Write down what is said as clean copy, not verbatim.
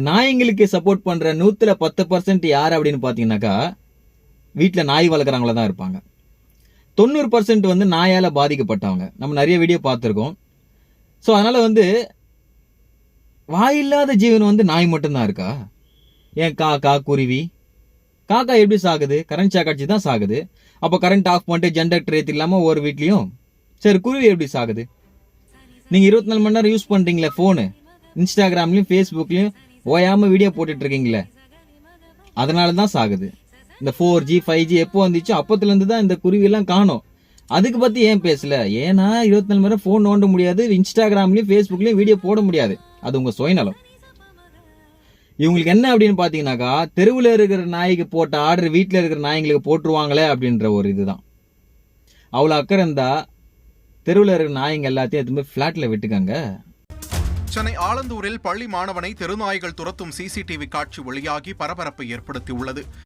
நாய்ங்களுக்கு support பண்ற 110% யார் அப்படின்னு பாத்தீங்கன்னாக்கா வீட்டுல நாய் வளர்க்குறவங்கள தான் இருப்பாங்க. 90% வந்து நாயால பாதிக்கப்பட்டவங்க. நம்ம நிறைய வீடியோ பார்த்திருக்கோம். ஸோ அதனால வந்து வாயில்லாத ஜீவன் வந்து நாய் மட்டும்தான் இருக்கா? ஏன் காக்கா, குருவி, காக்கா எப்படி சாகுது? கரண்ட் ஷாக் அடிச்சு தான் சாகுது. அப்போ கரண்ட் ஆஃப் பண்ணிட்டு ஜெனரேட்டர் ஏற்றி இல்லாமல் ஒரு வீட்லையும் சரி குருவி எப்படி சாகுது? நீங்கள் 24 மணி நேரம் யூஸ் பண்ணுறீங்களே ஃபோனு, இன்ஸ்டாகிராம்லையும் ஃபேஸ்புக்லையும் ஓயாமல் வீடியோ போட்டுட்டு இருக்கீங்களே, அதனால தான் சாகுது. இந்த 4G 5G எப்போ வந்துச்சோ அப்போத்துலேருந்து தான் இந்த குருவியெல்லாம் காணோம். அதுக்கு பற்றி ஏன் பேசல? ஏன்னா 24 மணி நேரம் ஃபோன் நோண்ட முடியாது, இன்ஸ்டாகிராம்லையும் ஃபேஸ்புக்லையும் வீடியோ போட முடியாது. அது உங்கள் சுயநலம். இவங்களுக்கு என்ன அப்படின்னு பாத்தீங்கன்னாக்கா, தெருவில் இருக்கிற நாய்க்கு போட்ட ஆர்டர் வீட்டில் இருக்கிற நாய்ங்களுக்கு போட்டுருவாங்களே அப்படின்ற ஒரு இதுதான். அவ்வளோ அக்கறை இருந்தா தெருவில் இருக்கிற நாய்ங்க எல்லாத்தையும் எடுத்து போய் ஃபிளாட்ல விட்டுக்காங்க. சென்னை ஆலந்தூரில் பள்ளி மாணவனை தெருநாய்கள் துரத்தும் சிசிடிவி காட்சி வெளியாகி பரபரப்பை ஏற்படுத்தியுள்ளது.